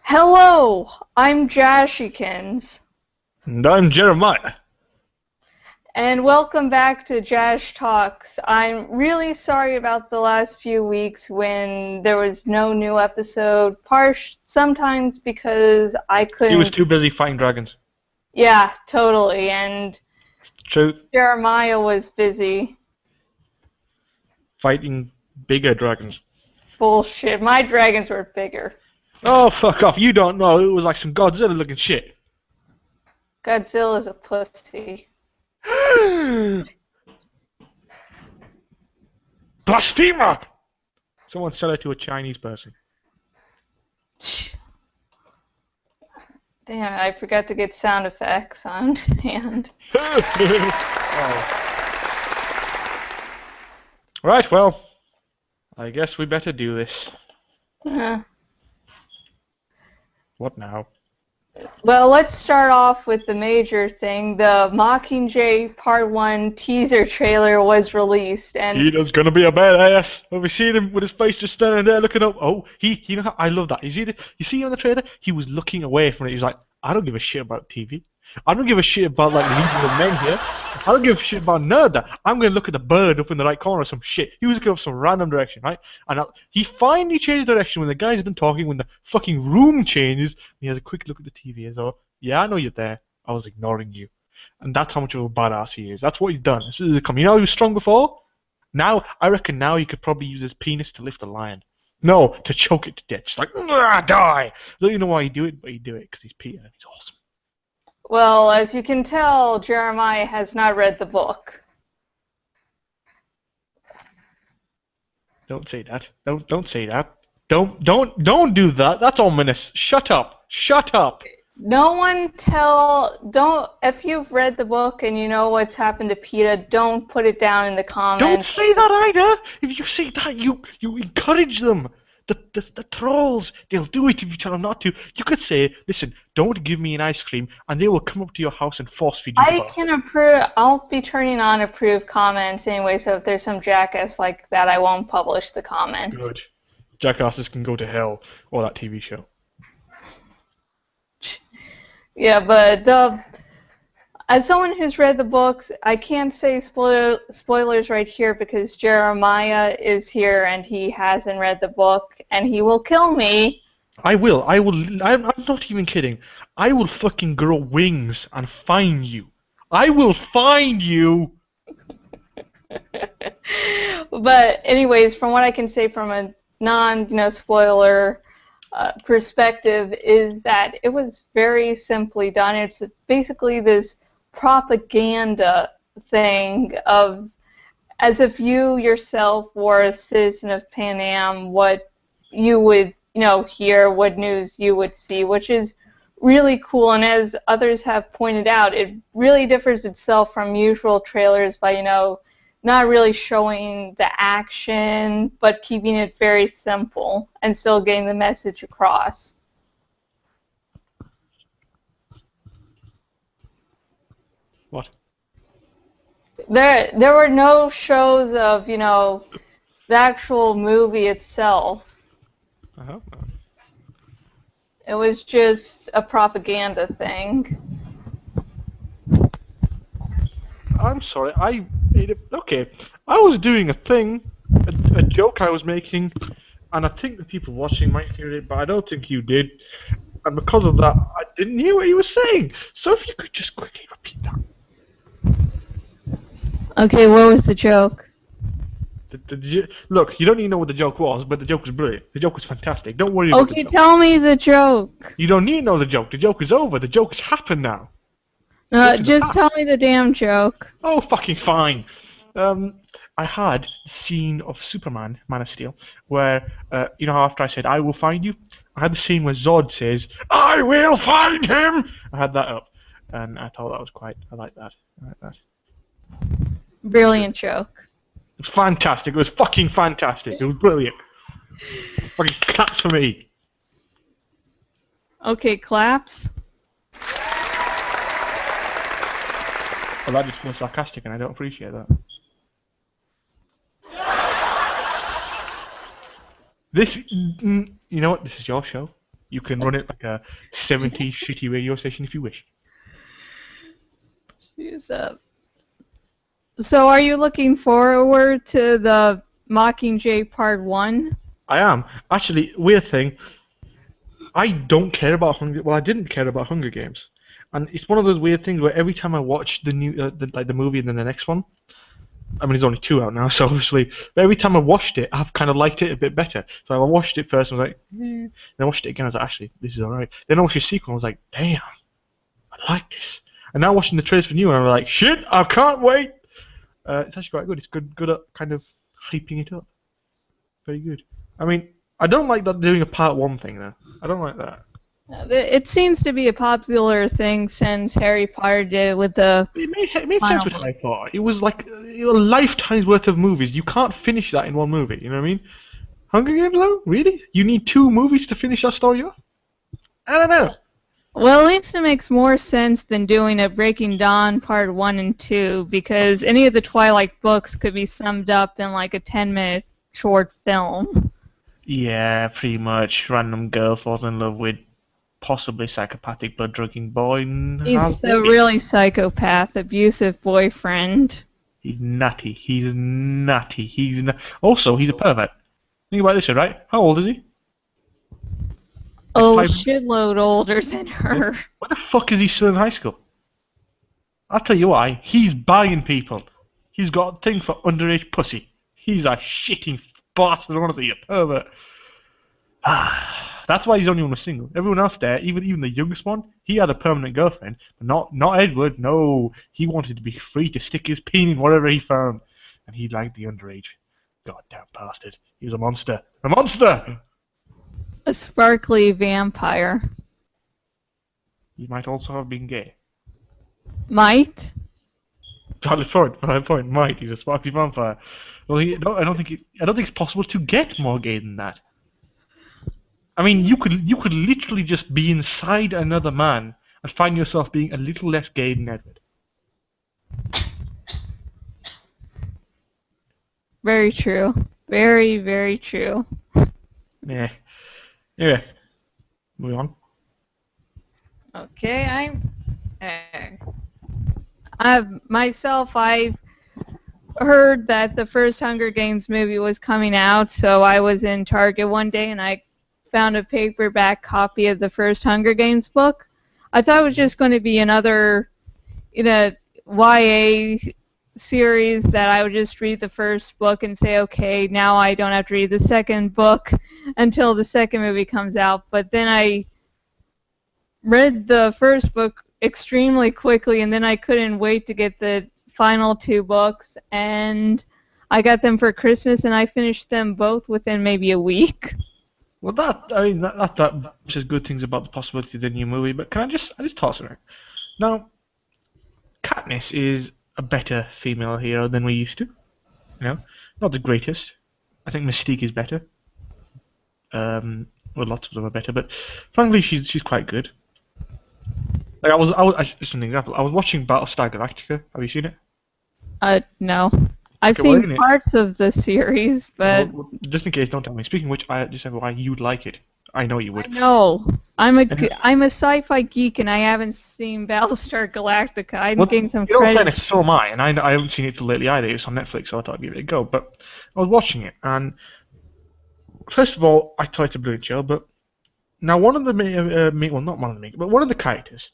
Hello, I'm Jashikins, And I'm Jeremiah. and welcome back to Jash Talks. I'm really sorry about the last few weeks when there was no new episode, sometimes because I He was couldn't. too busy fighting dragons. Yeah, totally, and Truth. Jeremiah was busy. Fighting bigger dragons. Bullshit, my dragons were bigger. Oh, fuck off. You don't know. It was like some Godzilla looking shit. Godzilla's a pussy. Blasphemer! Someone said it to a Chinese person. Damn, I forgot to get sound effects on hand. Oh. Right, well, I guess we better do this. Uh, What now? Well, let's start off with the major thing. The Mockingjay Part 1 teaser trailer was released, and Peter's gonna be a badass. Have you seen him with his face just standing there looking up? Oh, you know how I love that. You see him in the trailer? He was looking away from it. He's like, I don't give a shit about TV. I don't give a shit about like leading the men here. I don't give a shit about none of that. I'm gonna look at the bird up in the right corner or some shit. He was looking up some random direction, right? And he finally changed direction when the guy's done talking, when the fucking room changes. He has a quick look at the TV as though, yeah, I know you're there. I was ignoring you. And that's how much of a badass he is. That's what he's done. This is come. You know he was strong before? Now, I reckon now he could probably use his penis to lift a lion. No, to choke it to death. Just like, die! I don't even know why he'd do it, but he'd do it because he's Peter and he's awesome. well, as you can tell, Jeremiah has not read the book. Don't say that. Don't say that. Don't do that. That's ominous. Shut up. Shut up. If you've read the book and you know what's happened to Peter, don't put it down in the Don't comments. say that either. If you say that, you encourage them. The trolls, they'll do it if you tell them not to. You could say, listen, don't give me an ice cream, and they will come up to your house and force feed you. I can approve. I'll be turning on approved comments anyway, so if there's some jackass like that, I won't publish the comment. Good. Jackasses can go to hell, or that TV show. Yeah, but as someone who's read the books, I can't say spoilers right here because Jeremiah is here and he hasn't read the book and he will kill me. I will. I'm not even kidding. I will fucking grow wings and find you. I will find you. But anyways, from what I can say from a non-spoiler perspective is that it was very simply done. It's basically this propaganda thing of as if you yourself were a citizen of Panem, what you would hear, what news you would see, which is really cool. And as others have pointed out, it really differs itself from usual trailers by not really showing the action, but keeping it very simple and still getting the message across. What? There were no shows of, the actual movie itself. Uh-huh. It was just a propaganda thing. I'm sorry, okay. I was doing a thing, a joke I was making, and I think the people watching might hear it, but I don't think you did. And because of that, I didn't hear what you were saying. So if you could just quickly repeat that. Okay, what was the joke? Look, you don't even know what the joke was, but the joke was brilliant. The joke was fantastic. Don't worry about the joke. Okay, tell me the joke. You don't need to know the joke. The joke is over. The joke has happened now. Just tell me the damn joke. Oh, fucking fine. I had a scene of Superman, Man of Steel, where, how after I said, I will find you, I had the scene where Zod says, I will find him! I had that up, and I thought that was I like that. Brilliant joke. It was fantastic. It was fucking fantastic. It was brilliant. Fucking claps for me. Okay, claps. Well, that just feels sarcastic, and I don't appreciate that. You know what? This is your show. You can run it like a 70s shitty radio station if you wish. Jeez, so are you looking forward to the Mockingjay Part 1? I am. Actually, weird thing, I don't care about Hunger. Well, I didn't care about Hunger Games, and it's one of those weird things where every time I watch the new, the movie and then the next one, I mean, there's only two out now, so obviously, but every time I watched it, I've kind of liked it a bit better. So I watched it first, and I was like, eh. Then I watched it again, I was like, actually, this is alright. Then I watched the sequel, and I was like, damn, I like this. And now watching the trailers for new, and I'm like, shit, I can't wait. It's actually quite good. It's good at kind of hyping it up. Very good. I mean, I don't like that doing a part one thing though. I don't like that. It seems to be a popular thing since Harry Potter did it with the It made sense final with book. Harry Potter. It was like a lifetime's worth of movies. You can't finish that in one movie. You know what I mean? Hunger Games though, really? You need two movies to finish that story off? I don't know. Well, at least it makes more sense than doing a Breaking Dawn Part 1 and 2, because any of the Twilight books could be summed up in like a 10-minute short film. Yeah, pretty much. Random girl falls in love with possibly psychopathic blood-drinking boy. And He's a really psychopath, abusive boyfriend. He's nutty. He's nutty. Also, he's a pervert. Think about this, right? How old is he? Oh, Five- shitload older than her. Why the fuck is he still in high school? I'll tell you why. He's buying people. He's got a thing for underage pussy. He's a shitty bastard, honestly, a pervert. That's why he's the only one who's single. Everyone else there, even the youngest one, he had a permanent girlfriend. But not Edward, no. He wanted to be free to stick his peen in whatever he found. And he liked the underage. Goddamn bastard. He was a monster. A monster! A sparkly vampire. He might also have been gay. Might? Valid point. Might. He's a sparkly vampire. Well, I don't think it's possible to get more gay than that. I mean, you could literally just be inside another man and find yourself being a little less gay than Edward. Very true. Very, very true. Yeah. Anyway, moving on. Okay, I've heard that the first Hunger Games movie was coming out, so I was in Target one day and I found a paperback copy of the first Hunger Games book. I thought it was just going to be another, YA series that I would just read the first book and say, okay, now I don't have to read the second book until the second movie comes out. But then I read the first book extremely quickly, and then I couldn't wait to get the final two books, and I got them for Christmas, and I finished them both within maybe a week. Well, that says good things about the possibility of the new movie. But can I just toss it out? Now, Katniss is a better female hero than we used to. Not the greatest. I think Mystique is better. Well, lots of them are better, but frankly, she's quite good. Like just an example. I was watching Battlestar Galactica. Have you seen it? No. I've Okay, well, seen parts of the series, but Well, just in case, don't tell me. Speaking of which, I just have why you'd like it. I know you would. no. I'm a sci-fi geek, and I haven't seen Battlestar Galactica. I'm getting some In all credit. fairness, so am I, and I haven't seen it till lately either. It's on Netflix, so I thought I'd give it a go. But I was watching it, and first of all, I thought it's a brilliant show. But now one of the not one of the but one of the characters,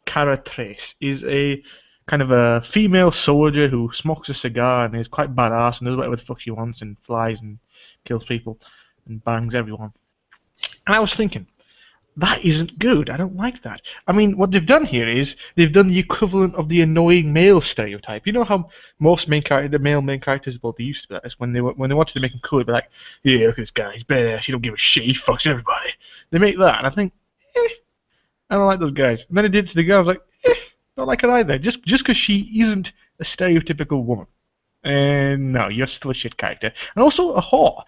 Cara Trace, is a kind of a female soldier who smokes a cigar and is quite badass and does whatever the fuck she wants and flies and kills people and bangs everyone. And I was thinking, that isn't good. I don't like that. I mean, what they've done here is they've done the equivalent of the annoying male stereotype. You know how most the male main characters, well, they used to be like this. When they wanted to make them cool, they'd be like, yeah, look at this guy, he's badass, he don't give a shit, he fucks everybody. They make that, and I think, I don't like those guys. And then I did it to the girl, I was like, don't like her either. Just because she isn't a stereotypical woman. And no, you're still a shit character. And also a whore.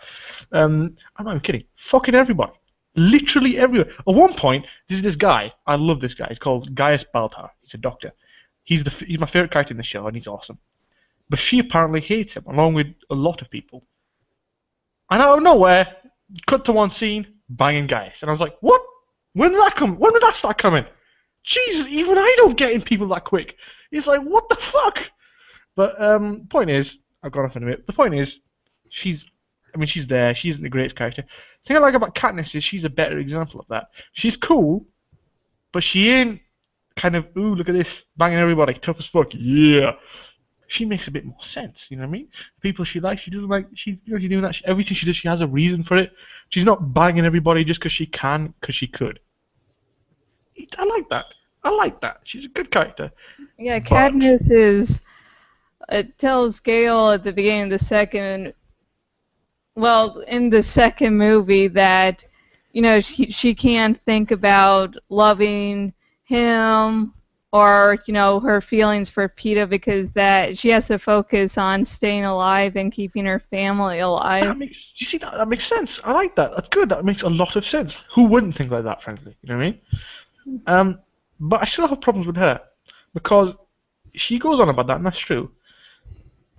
I'm not even kidding. Fucking everybody. Literally everywhere. At one point, there's this guy. I love this guy. He's called Gaius Baltar. He's a doctor. He's my favorite character in the show, and he's awesome. But she apparently hates him, along with a lot of people. And out of nowhere, cut to one scene, banging Gaius. And I was like, what? When did that come? When did that start coming? Jesus, even I don't get in people that quick. It's like, what the fuck? But point is, I've gone off in a bit. The point is, she's there. She isn't the greatest character. The thing I like about Katniss is she's a better example of that. She's cool, but she ain't kind of, ooh, look at this, banging everybody, tough as fuck, yeah. She makes a bit more sense, you know what I mean? People she likes, she doesn't like, she's doing that, everything she does, she has a reason for it. She's not banging everybody just because she can, because she could. I like that. I like that. She's a good character. Yeah, But Katniss is. It tells Gale at the beginning of the second. Well, in the second movie, that she can't think about loving him or her feelings for Peeta because that she has to focus on staying alive and keeping her family alive. you see that makes sense. I like that. That's good. That makes a lot of sense. Who wouldn't think like that, frankly? You know what I mean? But I still have problems with her because she goes on about that, and that's true.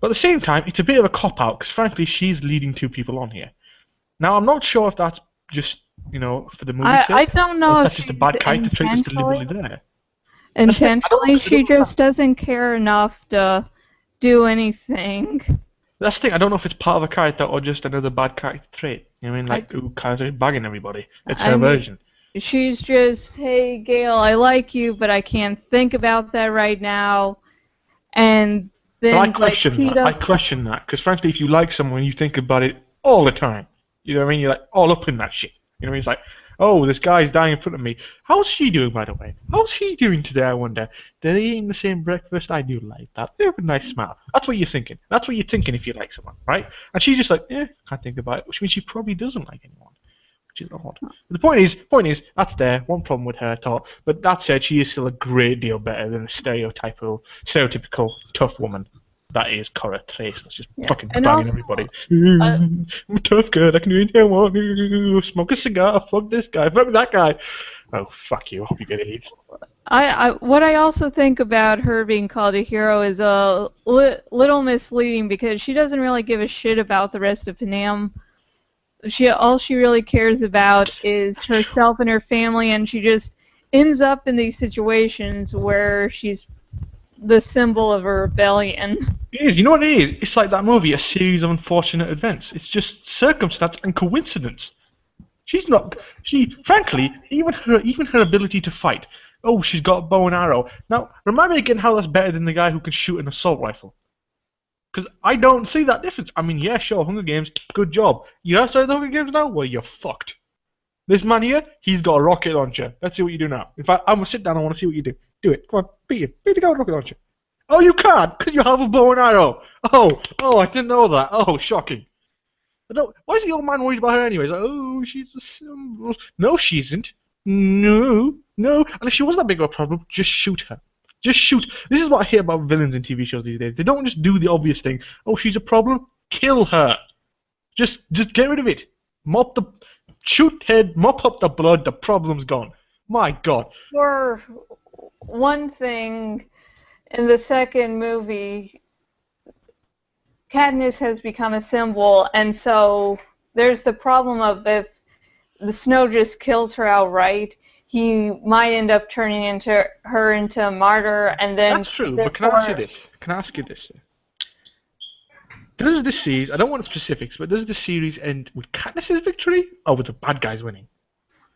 But at the same time, it's a bit of a cop-out because, frankly, she's leading two people on here. Now, I'm not sure if that's just, for the movie sake. I don't Or know if if that's just a bad character trait that's deliberately there. intentionally she just doesn't care enough to do anything. That's the thing. I don't know if it's part of a character or just another bad character trait. You know what I mean? Like, ooh, character bagging everybody. It's her version. She's just, hey, Gale, I like you, but I can't think about that right now. And then, I question that because, frankly, if you like someone, you think about it all the time. You know what I mean? You're like all up in that shit. You know what I mean? It's like, oh, this guy's dying in front of me. How's she doing, by the way? How's he doing today, I wonder? They're eating the same breakfast? I do like that. They have a nice smile. That's what you're thinking. That's what you're thinking if you like someone, right? And she's just like, can't think about it, which means she probably doesn't like anyone. Which is odd. The point is, that's there. One problem with her at all. But that said, she is still a great deal better than a stereotypical tough woman. That is Cora Trace. That's just fucking banging everybody. I'm a tough girl. I can do anything I want. Smoke a cigar. Fuck this guy. Fuck that guy. Oh, fuck you. I hope you get AIDS. What I also think about her being called a hero is a little misleading because she doesn't really give a shit about the rest of Panem. All she really cares about is herself and her family, and she just ends up in these situations where she's the symbol of a rebellion. It is. You know what it is? It's like that movie, A Series of Unfortunate Events. It's just circumstance and coincidence. Frankly, even her ability to fight. Oh, she's got a bow and arrow. Now, remind me again how that's better than the guy who can shoot an assault rifle. Because I don't see that difference. I mean, yeah, sure, Hunger Games, good job. You're outside the Hunger Games now? Well, you're fucked. This man here, he's got a rocket launcher. Let's see what you do now. In fact, I'm going to sit down, I want to see what you do. Do it. Come on, beat him. Beat the guy with a rocket launcher. Oh, you can't, because you have a bow and arrow. Oh, I didn't know that. Oh, shocking. Why is the old man worried about her anyway? He's like, oh, she's a symbol. No, she isn't. No. And if she was that big of a problem, just shoot her. Just shoot. This is what I hate about villains in TV shows these days. They don't just do the obvious thing. Oh, she's a problem? Kill her. Just get rid of it. Shoot head, mop up the blood, the problem's gone. My God. For one thing, in the second movie, Katniss has become a symbol, and so there's the problem of if the snow just kills her outright, he might end up turning her into a martyr, and then... That's true, but can I ask you this? Does this series, I don't want specifics, but does the series end with Katniss' victory, or with the bad guys winning?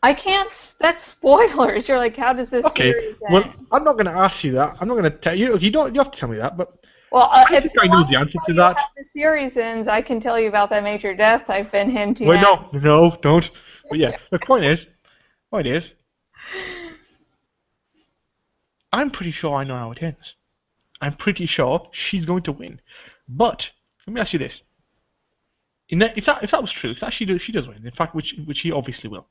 I can't... That's spoilers. You're like, how does this series end? Well, I'm not going to ask you that. I'm not going to tell you. You have to tell me that, but... Well, I think I know the answer to that. How the series ends, I can tell you about that major death I've been hinting at. Wait, no, don't. But yeah, the point is, I'm pretty sure I know how it ends. I'm pretty sure she's going to win. But let me ask you this: if that was true, if she does win, in fact, which she obviously will,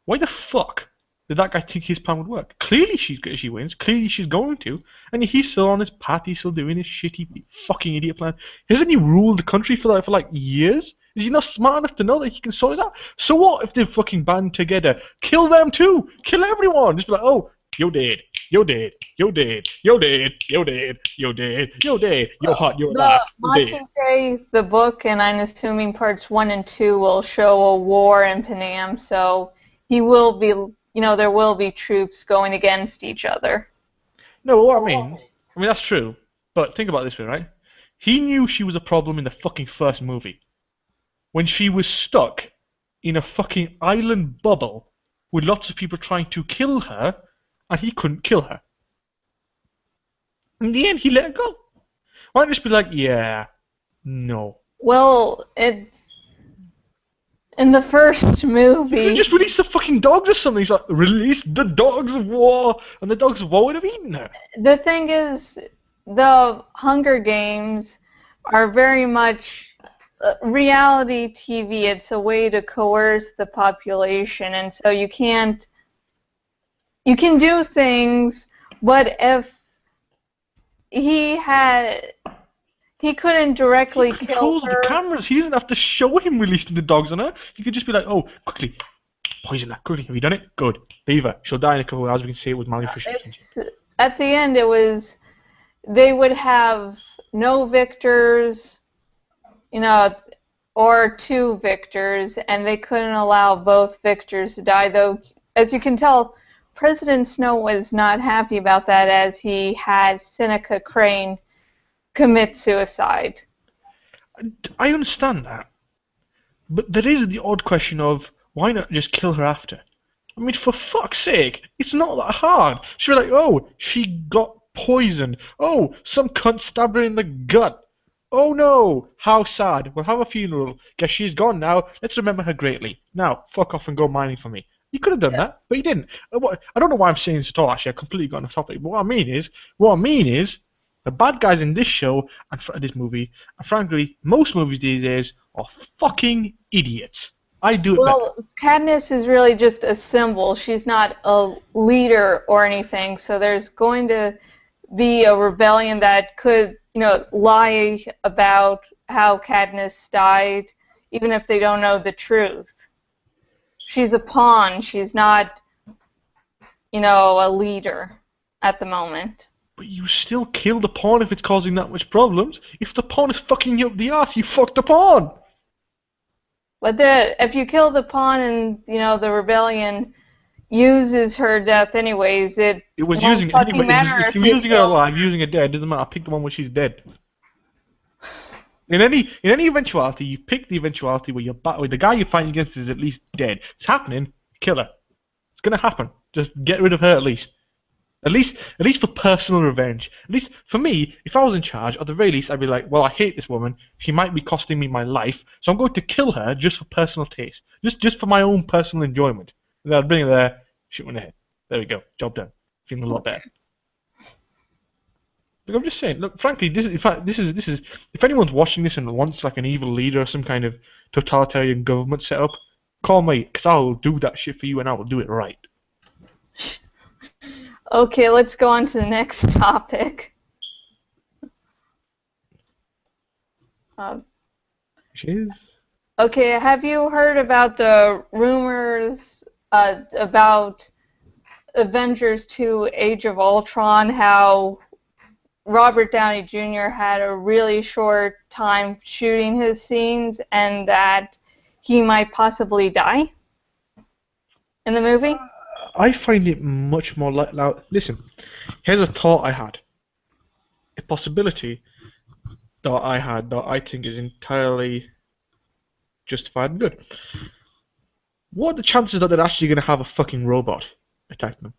why the fuck did that guy think his plan would work? Clearly she wins. Clearly she's going to. And he's still on his path. He's still doing his shitty fucking idiot plan. Hasn't he ruled the country for like years? Is he not smart enough to know that he can sort it out? So what if they fucking band together? Kill them too. Kill everyone. Just be like, oh, you're dead. You're dead. You're dead. You're dead. You're dead. You're dead. You're dead. You're hot. You're alive. Mockingjay, the book, and I'm assuming parts 1 and 2 will show a war in Panem, so he will be there will be troops going against each other. No, what I mean that's true. But think about it this way, right? He knew she was a problem in the fucking first movie. When she was stuck in a fucking island bubble with lots of people trying to kill her, and he couldn't kill her. In the end, he let her go. Why not just be like, yeah, no. Well, it's in the first movie. You could just release the fucking dogs or something. He's like, release the dogs of war, and the dogs of war would have eaten her. The thing is, the Hunger Games are very much reality TV. It's a way to coerce the population, and so you can do things, but if he couldn't directly kill her. The cameras. He doesn't have to show him releasing the dogs on her. He could just be like, oh, quickly, poison her. Quickly, have you done it? Good. Leave her. She'll die in a couple of hours. We can see it with malnutrition. At the end, it was they would have no victors, or 2 victors, and they couldn't allow both victors to die. Though, as you can tell, President Snow was not happy about that, as he had Seneca Crane commit suicide. I understand that, but there is the odd question of why not just kill her after? I mean, for fuck's sake, it's not that hard. She'd be like, oh, she got poisoned. Oh, some cunt stabbed her in the gut. Oh no, how sad. We'll have a funeral. Guess she's gone now. Let's remember her greatly. Now, fuck off and go mining for me. You could have done that, but you didn't. I don't know why I'm saying this at all, actually. I completely got off topic. But what I mean is, the bad guys in this show and this movie, and frankly, most movies these days, are fucking idiots. I do it Well, better. Katniss is really just a symbol. She's not a leader or anything, so there's going to be a rebellion that could, lie about how Katniss died, even if they don't know the truth. She's a pawn. She's not, a leader at the moment. But you still kill the pawn if it's causing that much problems. If the pawn is fucking you up the ass, you fuck the pawn. But if you kill the pawn and, the rebellion uses her death anyways, it was won't using fucking anyway. matter If you're using her alive, using her dead, doesn't matter. Pick the one where she's dead. In any eventuality, you pick the eventuality where where the guy you're fighting against is at least dead. It's happening. Kill her. It's gonna happen. Just get rid of her at least. At least for personal revenge. At least for me, if I was in charge, at the very least, I'd be like, well, I hate this woman. She might be costing me my life, so I'm going to kill her just for personal taste, just for my own personal enjoyment. And then I'd bring her there, shoot her in the head. There we go, job done. Feeling a lot better. Look, I'm just saying. Look, frankly, this is. If anyone's watching this and wants like an evil leader or some kind of totalitarian government setup, call me, because I will do that shit for you, and I will do it right. Okay, let's go on to the next topic. Cheers. Okay, have you heard about the rumors about Avengers 2 Age of Ultron, how Robert Downey Jr. had a really short time shooting his scenes and that he might possibly die in the movie? I find it much more like... Now, listen, here's a thought I had. A possibility that I had that I think is entirely justified and good. What are the chances that they're actually going to have a fucking robot attack them?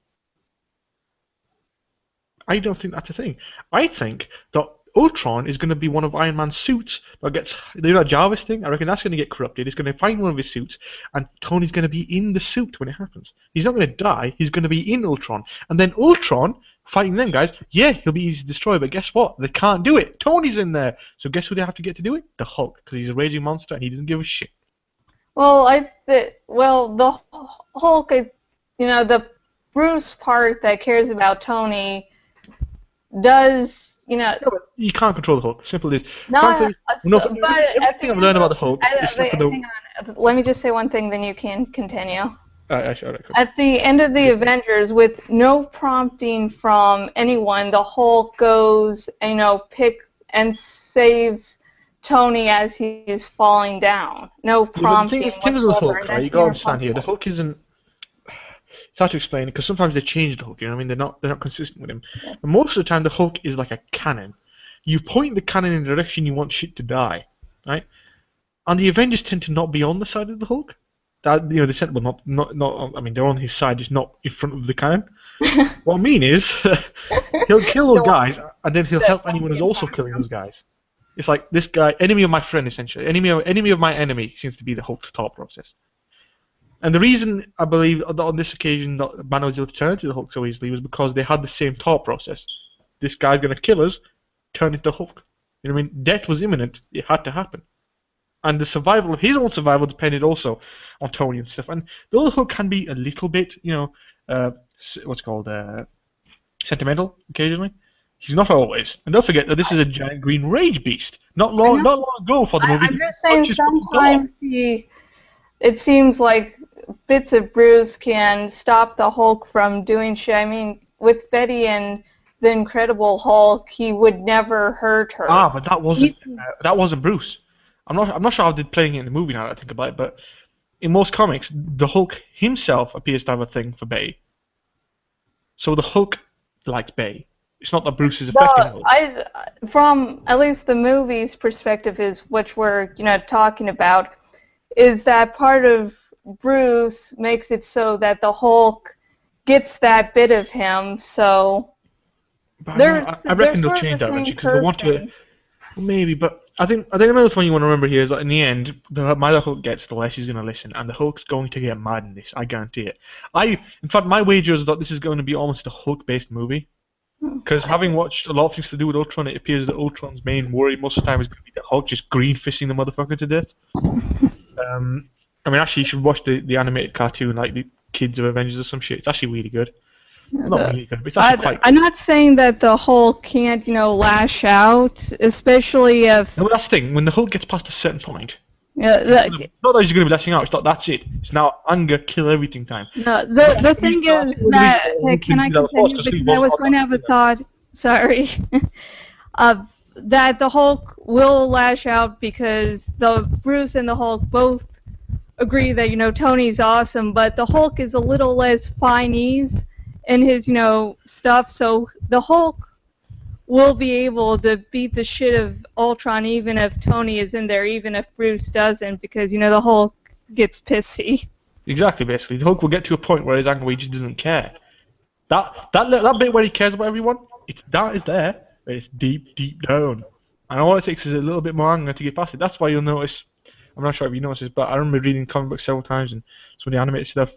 I don't think that's a thing. I think that Ultron is going to be one of Iron Man's suits that gets... You know that Jarvis thing? I reckon that's going to get corrupted. He's going to find one of his suits, and Tony's going to be in the suit when it happens. He's not going to die. He's going to be in Ultron. And then Ultron, fighting them guys, yeah, he'll be easy to destroy, but guess what? They can't do it. Tony's in there. So guess who they have to get to do it? The Hulk, because he's a raging monster, and he doesn't give a shit. Well, the Hulk, the Bruce part that cares about Tony does... No, but you can't control the Hulk. Simple as. But everything I've learned about the Hulk. Hang on. Let me just say one thing, then you can continue. Alright, cool. At the end of the Avengers, with no prompting from anyone, the Hulk goes, pick and saves Tony as he's falling down. No prompting. The thing is with the Hulk, right? You gotta understand here. The Hulk isn't. it's hard to explain because sometimes they change the Hulk. You know what I mean? They're not consistent with him. And most of the time, the Hulk is like a cannon. You point the cannon in the direction you want shit to die, right? And the Avengers tend to not be on the side of the Hulk. That they said, well, not. I mean, they're on his side, just not in front of the cannon. What I mean is, he'll kill those guys, and then he'll help anyone who's also killing those guys. It's like this guy, enemy of my friend, essentially. Enemy of my enemy seems to be the Hulk's thought process. And the reason I believe that on this occasion that Banner was able to turn into the Hulk so easily was because they had the same thought process. This guy's going to kill us, turn into Hulk. You know what I mean? Death was imminent. It had to happen. And the survival of his own survival depended also on Tony and stuff. And the other Hulk can be a little bit, sentimental occasionally. He's not always. And don't forget that this is a giant green rage beast. Not long ago for the movie. I'm just saying sometimes it seems like bits of Bruce can stop the Hulk from doing shit. I mean, with Betty and the Incredible Hulk, he would never hurt her. But that wasn't Bruce. I'm not sure how they're playing it in the movie now that I think about it, but in most comics, the Hulk himself appears to have a thing for Betty. So the Hulk likes Betty. It's not that Bruce is affecting Hulk. From at least the movie's perspective, is which we're talking about, is that part of Bruce makes it so that the Hulk gets that bit of him. So I reckon they'll change that eventually because they want to. Maybe, but I think another thing you want to remember here is that in the end, the more the Hulk gets, the less he's going to listen, and the Hulk's going to get mad in this. I guarantee it. In fact, my wager is that this is going to be almost a Hulk-based movie. Because having watched a lot of things to do with Ultron, it appears that Ultron's main worry most of the time is going to be the Hulk just green-fisting the motherfucker to death. I mean, actually, you should watch the animated cartoon, like the Kids of Avengers or some shit. It's actually really good. Not really good, but it's actually quite good. I'm not saying that the Hulk can't, lash out, especially if... No, that's the thing. When the Hulk gets past a certain point... Yeah, not that he's going to be lashing out. It's not that's it. It's now anger, kill everything time. No, the thing is that... Can I continue? Because I was going to have a thought... Sorry. That the Hulk will lash out because the Bruce and the Hulk both agree that, Tony's awesome, but the Hulk is a little less fine-ease in his, stuff, so the Hulk will be able to beat the shit of Ultron even if Tony is in there, even if Bruce doesn't, because, the Hulk gets pissy. Exactly, basically. The Hulk will get to a point where his anger just doesn't care. That bit where he cares about everyone, that is there, but it's deep, deep down. And all it takes is a little bit more anger to get past it. That's why you'll notice, I'm not sure if you noticed this, but I remember reading comic books several times and some of the animated stuff.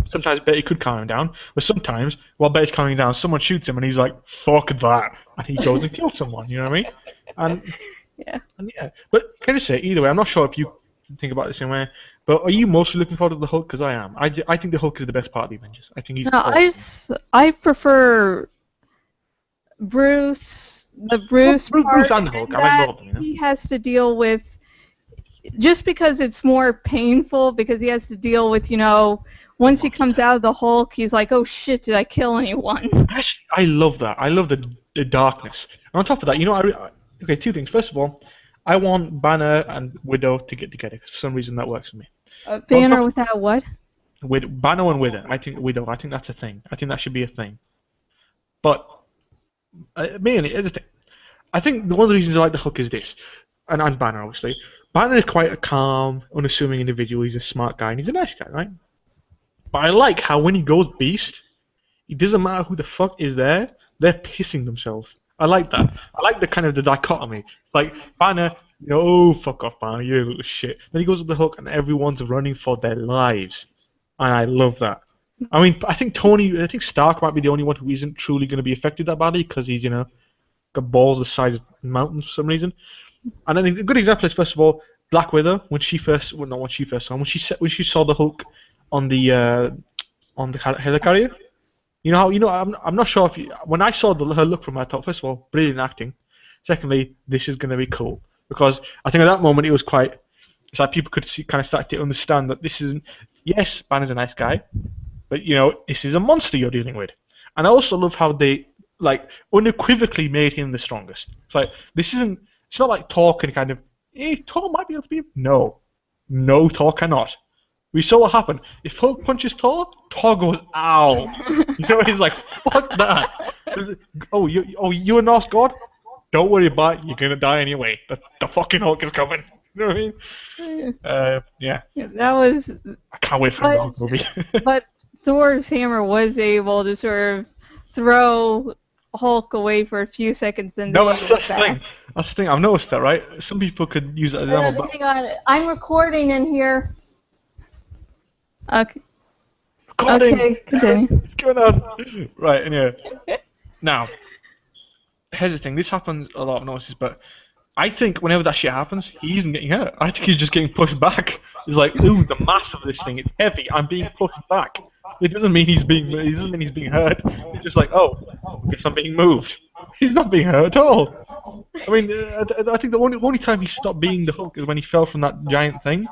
Sometimes Betty could calm him down, but sometimes, while Betty's calming him down, someone shoots him and he's like, fuck that, and he goes and kills someone, you know what I mean? Yeah. But can I say, either way, I'm not sure if you think about it the same way, but are you mostly looking forward to the Hulk? Because I am. I think the Hulk is the best part of the Avengers. I think he's... I prefer Bruce, Bruce and the Hulk. I like both of them, He has to deal with, just because it's more painful, because he has to deal with, once he comes out of the Hulk, he's like, oh shit, did I kill anyone? Actually, I love that. I love the darkness. And on top of that, okay, two things. First of all, I want Banner and Widow to get together, because for some reason that works for me. Banner without what? With Banner and Widow. I think that's a thing. I think that should be a thing. But, mainly, I think one of the reasons I like the Hulk is this, and Banner, obviously. Banner is quite a calm, unassuming individual. He's a smart guy, and he's a nice guy, right? But I like how when he goes beast, it doesn't matter who the fuck is there, they're pissing themselves. I like that. I like the kind of the dichotomy. Like, Banner, oh, fuck off, Banner, you little shit. Then he goes to the Hulk and everyone's running for their lives. And I love that. I mean, I think Stark might be the only one who isn't truly going to be affected that badly because he's, got balls the size of mountains for some reason. And then a good example is, first of all, Black Widow, when she saw the Hulk on the helicarrier. I'm not sure when I saw her look from her, I thought, first of all, brilliant acting. Secondly, this is going to be cool. Because I think at that moment it was it's like people could kind of start to understand that this isn't, yes, Banner's a nice guy, but, this is a monster you're dealing with. And I also love how they, unequivocally made him the strongest. It's like, it's not like Thor can kind of, Thor might be able to be, no, Thor cannot. We saw what happened. If Hulk punches Thor, Thor goes, ow. You know, he's like, fuck that. You a Norse god? Don't worry about it. You're gonna die anyway. The fucking Hulk is coming. You know what I mean? Yeah. Yeah, that was. I can't wait for the Hulk movie. But Thor's hammer was able to sort of throw Hulk away for a few seconds, then No, they that's the thing. That's the thing. I've noticed that, right? Some people could use it as an example, but hang on, I'm recording in here. Okay. recording. Okay, continue. What's going on? Right. Anyway, now here's the thing. This happens a lot. I've noticed this, but I think whenever that shit happens, he isn't getting hurt. I think he's just getting pushed back. He's like, ooh, the mass of this thing, it's heavy. I'm being pushed back. It doesn't mean he's being hurt. He's just like, oh, I guess I'm being moved. He's not being hurt at all. I mean, I think the only time he stopped being the Hulk is when he fell from that giant thing.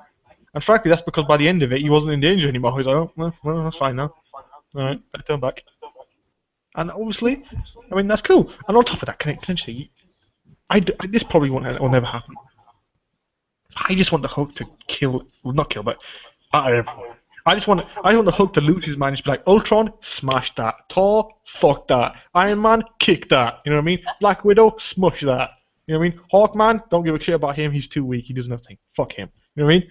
And frankly, that's because by the end of it, he wasn't in danger anymore. He's like, oh, well, that's fine now. Alright, I turn back. And obviously, I mean, that's cool. And on top of that, potentially, this probably will never happen. I just want the Hulk to kill, well, not kill, but I just want the Hulk to lose his mind and just be like, Ultron, smash that. Thor, fuck that. Iron Man, kick that. You know what I mean? Black Widow, smush that. You know what I mean? Hawkman, don't give a shit about him. He's too weak. He does nothing. Fuck him. You know what I mean?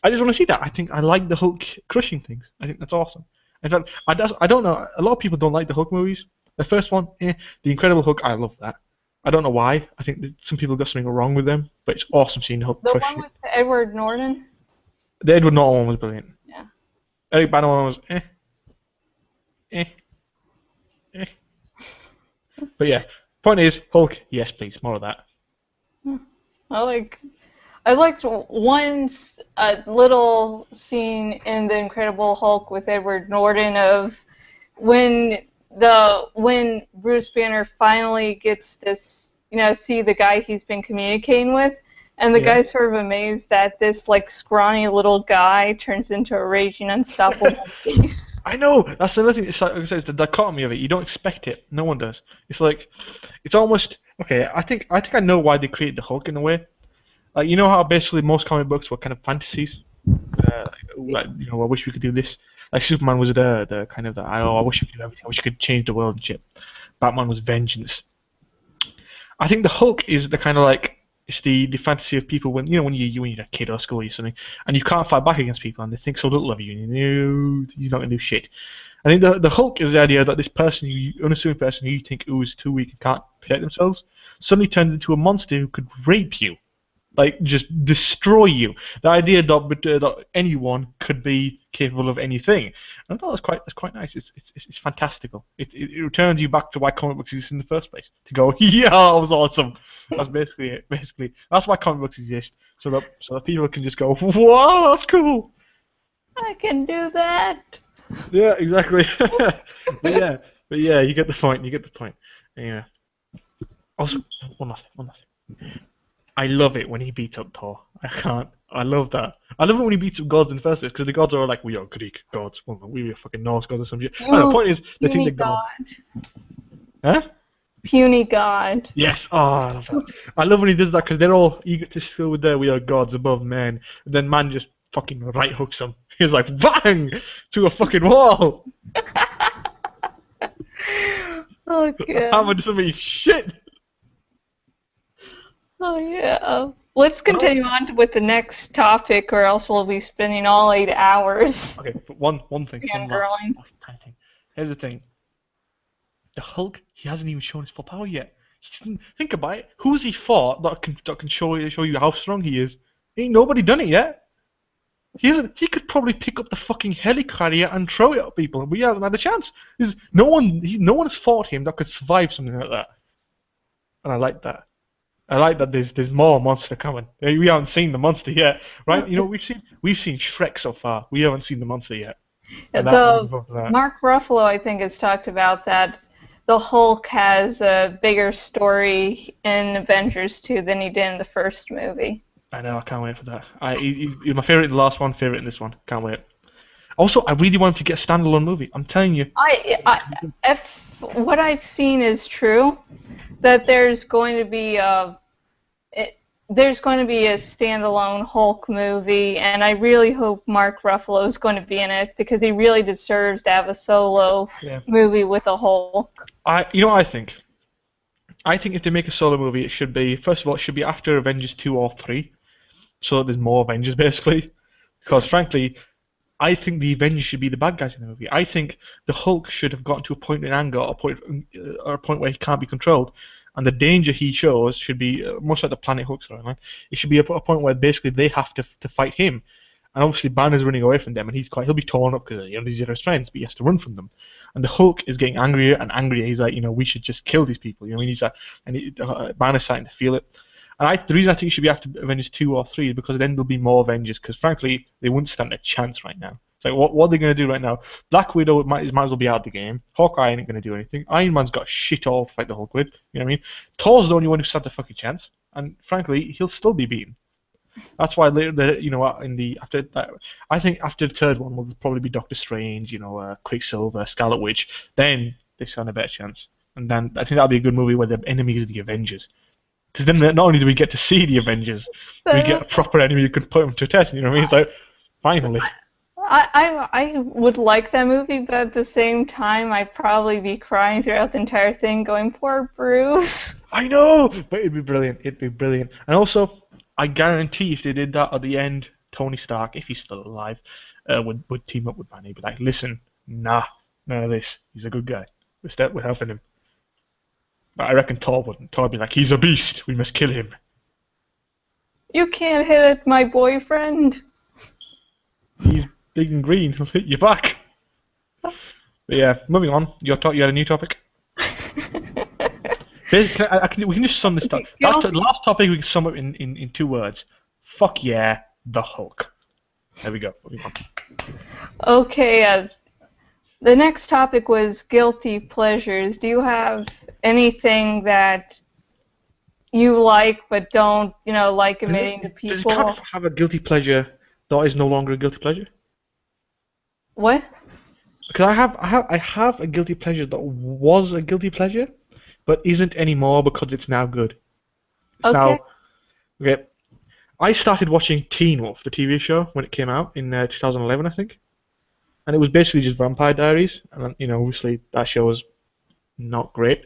I just want to see that. I like the Hulk crushing things. I think that's awesome. In fact, I don't know. A lot of people don't like the Hulk movies. The first one, The Incredible Hulk, I love that. I don't know why. I think that some people got something wrong with them, but it's awesome seeing the Hulk crush one with Edward Norton? The Edward Norton one was brilliant. Yeah. Eric Bana one was But yeah, point is, Hulk, yes please, more of that. I liked one little scene in The Incredible Hulk with Edward Norton of when Bruce Banner finally gets to see the guy he's been communicating with, and the guy's sort of amazed that this scrawny little guy turns into a raging, unstoppable beast. I know, that's another thing. It's like I said, it's the dichotomy of it. You don't expect it. No one does. It's like, it's almost okay. I think I know why they created the Hulk in a way. Like, you know how basically most comic books were kind of fantasies. I wish we could do this. Like Superman was the kind of I wish we could do everything. I wish we could change the world and shit. Batman was vengeance. I think the Hulk is the kind of it's the fantasy of people when you're a kid or school or something, and you can't fight back against people, and they think so little of you, and you're not gonna do shit. I think the Hulk is the idea that this person, unassuming person who you think is too weak and can't protect themselves, suddenly turns into a monster who could rape you. Just destroy you. The idea that anyone could be capable of anything. And I thought that's quite nice. It's fantastical. It returns you back to why comic books exist in the first place. To go, yeah, that was awesome. That's basically it. Basically, that's why comic books exist. So that people can just go, wow, that's cool. I can do that. Yeah, exactly. but yeah, you get the point. Yeah. Also, one last thing. I love it when he beats up Thor. I love that. I love it when he beats up gods in the first place, because the gods are like, we are Greek gods. Well, we are fucking Norse gods or some shit. The point is, they think they're gods. Huh? Puny god. Yes. Oh, I love that. I love when he does that, because they're all egotistical with their we are gods above men. And then man just fucking right hooks them. He's like, bang! To a fucking wall! Oh, God. Hammer doesn't mean shit! Oh, yeah. Let's continue on with the next topic, or else we'll be spending all 8 hours. Okay, but one thing. Fangirling. Here's the thing. The Hulk, he hasn't even shown his full power yet. Think about it. Who's he fought that can show you how strong he is? Ain't nobody done it yet. He could probably pick up the fucking helicarrier and throw it at people, and we haven't had a chance. No one has fought him that could survive something like that. And I like that. I like that there's more monster coming. We haven't seen the monster yet, right? We've seen Shrek so far. We haven't seen the monster yet. Mark Ruffalo, I think, has talked about that. The Hulk has a bigger story in Avengers 2 than he did in the first movie. I know. I can't wait for that. You're my favorite in the last one. Favorite in this one. Can't wait. Also, I really want him to get a standalone movie. I'm telling you. If what I've seen is true, that there's going to be there's going to be a standalone Hulk movie, and I really hope Mark Ruffalo is going to be in it because he really deserves to have a solo movie with a Hulk. You know what I think? I think if they make a solo movie, it should be, first of all, it should be after Avengers 2 or 3, so that there's more Avengers, basically. Because, frankly, I think the Avengers should be the bad guys in the movie. I think the Hulk should have gotten to a point in anger, or a point where he can't be controlled, and the danger he shows should be, much like the Planet Hulk storyline, it should be a point where basically they have to fight him. And obviously Banner's running away from them, and he'll be torn up because these are his friends, but he has to run from them. And the Hulk is getting angrier and angrier. He's like, we should just kill these people. You know, he's like, and Banner's starting to feel it. And the reason I think it should be after Avengers 2 or 3 is because then there'll be more Avengers. Because frankly, they wouldn't stand a chance right now. It's like, what are they going to do right now? Black Widow might as well be out of the game. Hawkeye ain't going to do anything. Iron Man's got shit all to fight the Hulk with. You know what I mean? Thor's the only one who stands a fucking chance. And frankly, he'll still be beaten. That's why after that, I think after the third one will probably be Doctor Strange, Quicksilver, Scarlet Witch. Then they stand a better chance, and then I think that'll be a good movie where the enemy is the Avengers. Because then not only do we get to see the Avengers, we get a proper enemy who could put them to a test. You know what I mean? It's like finally. I would like that movie, but at the same time, I'd probably be crying throughout the entire thing, going, "Poor Bruce." I know, but it'd be brilliant. It'd be brilliant, and also. I guarantee if they did that at the end, Tony Stark, if he's still alive, would team up with Banner. He'd be like, listen, nah, none of this. He's a good guy. We're helping him. But I reckon Thor wouldn't. Thor would be like, he's a beast. We must kill him. You can't hit at my boyfriend. He's big and green. He'll hit you back. But yeah, moving on. You had a new topic? Basically, we can just sum this up. The last topic we can sum up in 2 words. Fuck yeah, the Hulk. There we go. Okay, the next topic was guilty pleasures. Do you have anything that you like but don't, like admitting to people? Does it have a guilty pleasure that is no longer a guilty pleasure? What? Because I have a guilty pleasure that was a guilty pleasure, but isn't anymore because it's now good. Okay. I started watching Teen Wolf, the TV show, when it came out in 2011, I think. And it was basically just Vampire Diaries. And, obviously that show was not great.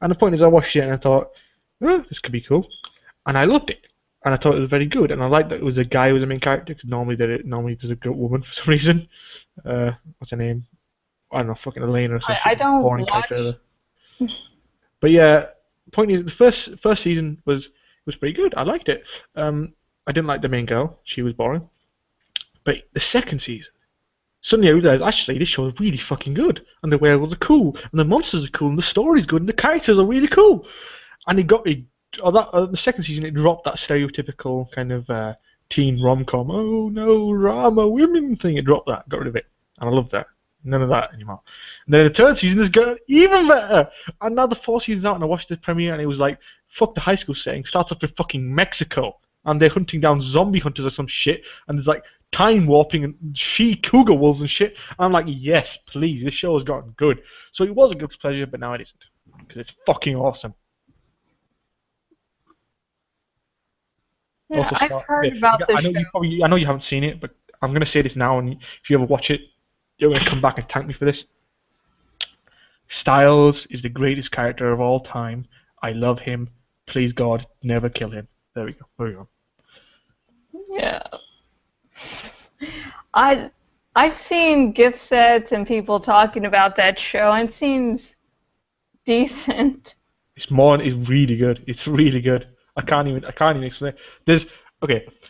And the point is I watched it and I thought, this could be cool. And I loved it. And I thought it was very good. And I liked that it was a guy who was the main character, because normally there's a good woman for some reason. What's her name? I don't know, fucking Elena or something. I don't boring watch... character. But yeah, point is, the first season was pretty good. I liked it. I didn't like the main girl; she was boring. But the second season, suddenly I realized actually this show is really fucking good, and the werewolves are cool, and the monsters are cool, and the story's good, and the characters are really cool. And the second season it dropped that stereotypical kind of teen rom-com, oh no, drama, women thing. It dropped that, got rid of it, and I love that. None of that anymore. And then the third season has got even better. And now the fourth season's out, and I watched the premiere, and it was like, fuck the high school setting. Starts off in fucking Mexico, and they're hunting down zombie hunters or some shit, and there's like time warping and cougar wolves and shit. And I'm like, yes, please, this show has gotten good. So it was a guilty pleasure, but now it isn't, because it's fucking awesome. Yeah, I've heard about this show. I know you haven't seen it, but I'm gonna say this now, and if you ever watch it, you're going to come back and thank me for this. Styles is the greatest character of all time. I love him. Please, God, never kill him. There we go. Moving on. Yeah. I've seen gift sets and people talking about that show, and it seems decent. It's really good. It's really good. I can't even explain it. There's a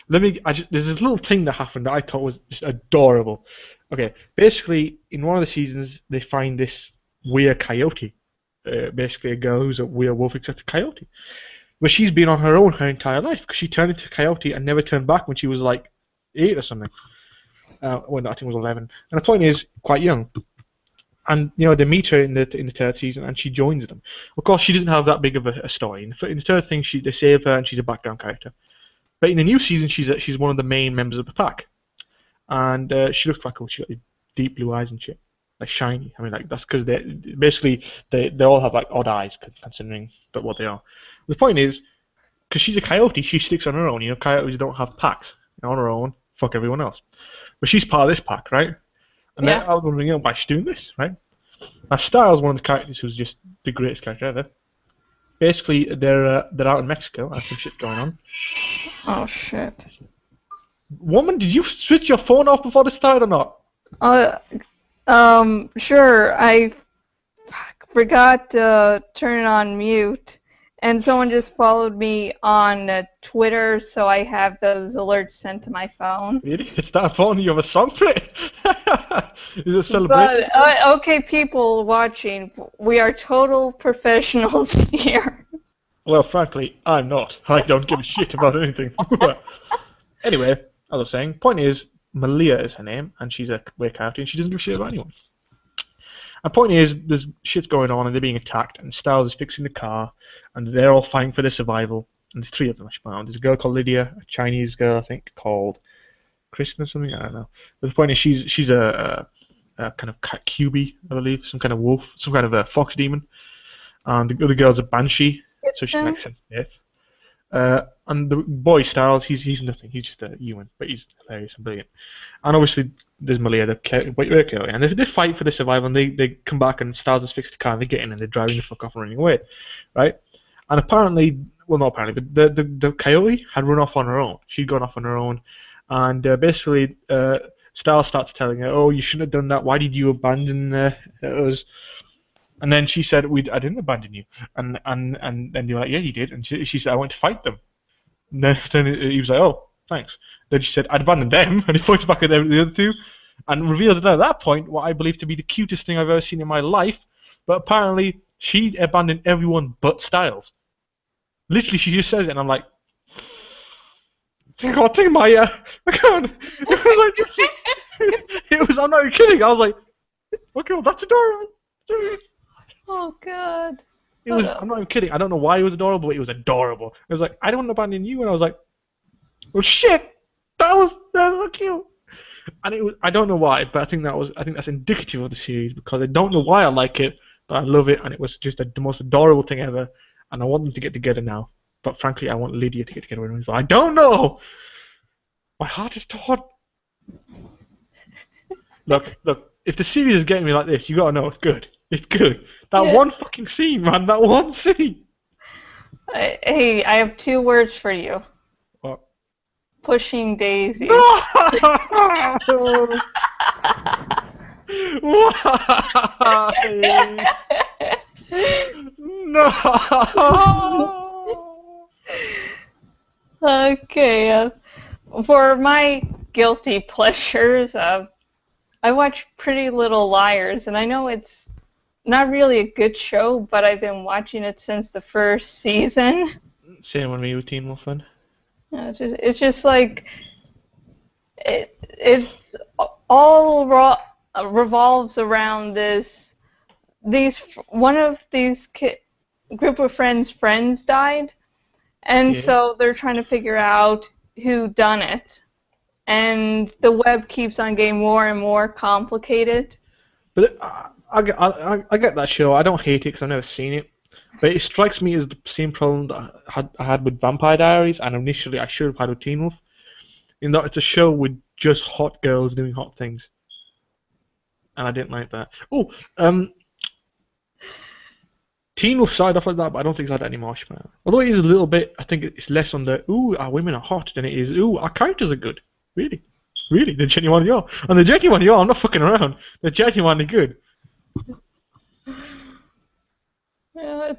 little thing that happened that I thought was just adorable. Okay, basically, in one of the seasons, they find this weird coyote. Basically, a girl who's a werewolf except a coyote. But she's been on her own her entire life, because she turned into a coyote and never turned back when she was like 8 or something. Well, I think it was 11. And the point is, quite young. And, they meet her in the third season, and she joins them. Of course, she doesn't have that big of a story. In the third thing, they save her, and she's a background character. But in the new season, she's one of the main members of the pack. And she looks quite cool. She got these deep blue eyes and shit, like shiny. I mean, like that's because they all have like odd eyes, considering what they are. The point is, because she's a coyote, she sticks on her own. You know, coyotes don't have packs. They're on her own, fuck everyone else. But she's part of this pack, right? And then Yeah. I was wondering, why she's doing this, right? Now, Styles, one of the characters who's just the greatest character ever. Basically, they're out in Mexico and some shit's going on. Oh shit. Woman, did you switch your phone off before this started or not? Sure. I forgot to turn it on mute, and someone just followed me on Twitter, so I have those alerts sent to my phone. Really? It's that phone, you have a song for it? Is it a celebration? But, okay, people watching, we are total professionals here. Well, frankly, I'm not. I don't give a shit about anything. Anyway, as I was saying, point is, Malia is her name, and she's a queer character, and she doesn't give a shit about anyone. And point is, there's shit's going on, and they're being attacked, and Styles is fixing the car, and they're all fighting for their survival. And there's three of them, actually. There's a girl called Lydia, a Chinese girl, I think, called Kristen or something, I don't know. But the point is, she's a kind of QB, I believe, some kind of wolf, some kind of a fox demon. And the other girl's a banshee, so she makes sense of death. And the boy Styles, he's nothing. He's just a human, but he's hilarious and brilliant. And obviously, there's Malia, and they fight for their survival, and they come back, and Styles has fixed the car, and they get in, and they're driving the fuck off and running away, right? And apparently, well, not apparently, but the coyote had run off on her own. She'd gone off on her own, and basically, Styles starts telling her, "Oh, you shouldn't have done that. Why did you abandon us?" And then she said, "I didn't abandon you." And then you're like, "Yeah, you did." And she said, "I went to fight them." And then he was like, "Oh, thanks." Then she said, "I'd abandoned them," and he points back at the other two, and reveals that at that point what I believe to be the cutest thing I've ever seen in my life. But apparently, she abandoned everyone but Styles. Literally, she just says it, and I'm like, I can't take my I can't. It was like, it was. I'm not even kidding. I was like, okay, well, that's adorable. Oh god. It was. I'm not even kidding. I don't know why it was adorable, but it was adorable. It was like, I don't abandon you, and I was like, well, shit, that was so cute. And it was. I don't know why, but I think that's indicative of the series because I don't know why I like it, but I love it, and it was just the most adorable thing ever. And I want them to get together now. But frankly, I want Lydia to get together with him as well. I don't know. My heart is torn. Look. If the series is getting me like this, you gotta know it's good. It's good. That one fucking scene, man. That one scene. Hey, I have 2 words for you. What? Pushing daisies. Why? No. Okay. For my guilty pleasures, I watch Pretty Little Liars, and I know it's not really a good show, but I've been watching it since the first season. Same with me with Teen Wolf then. It's just like it's all revolves around one of these group of friends died, and so they're trying to figure out who done it, and the web keeps on getting more and more complicated. But I get that show. I don't hate it because I've never seen it. But it strikes me as the same problem that I had with Vampire Diaries, and initially I should have had with Teen Wolf, in that it's a show with just hot girls doing hot things. And I didn't like that. Oh, Teen Wolf started off like that, but I don't think it's had any marshmallow. Although it is a little bit, I think it's less on the, ooh, our women are hot, than it is, ooh, our characters are good. Really? Really? They're genuinely are. And they're genuinely are, I'm not fucking around. They're genuinely good. Yeah,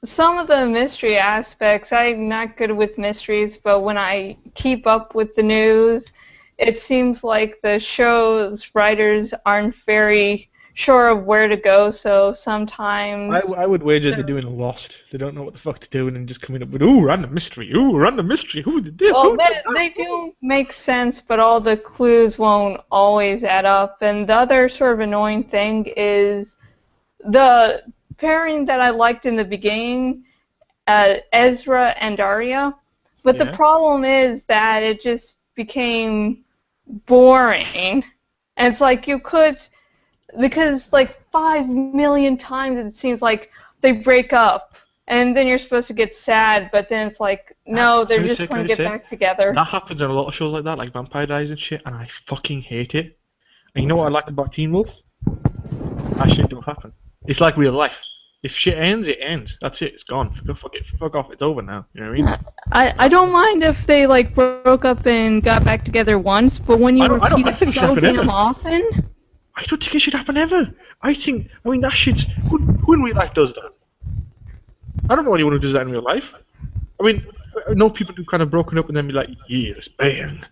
some of the mystery aspects, I'm not good with mysteries, but when I keep up with the news, it seems like the show's writers aren't very sure of where to go, so sometimes... I would wager they're doing Lost. They don't know what the fuck to do, and then just coming up with, ooh, random mystery, who did this? Well, they do make sense, but all the clues won't always add up, and the other sort of annoying thing is the pairing that I liked in the beginning, Ezra and Daria, but the problem is that it just became boring, and it's like you could... Because, like, 5 million times it seems like they break up. and then you're supposed to get sad, but then it's like, no, they're just going to get back together. That happens in a lot of shows like that, like Vampire Diaries and shit, and I fucking hate it. And you know what I like about Teen Wolf? That shit don't happen. It's like real life. If shit ends, it ends. That's it. It's gone. Fuck off. It's over now. You know what I mean? I don't mind if they like broke up and got back together once, but when you repeat it so damn often. I don't think it should happen ever. I mean, that shit's... Who in real life does that? I don't know anyone who does that in real life. I mean, I know people who kind of broken up and then be like, yeah, let's bang.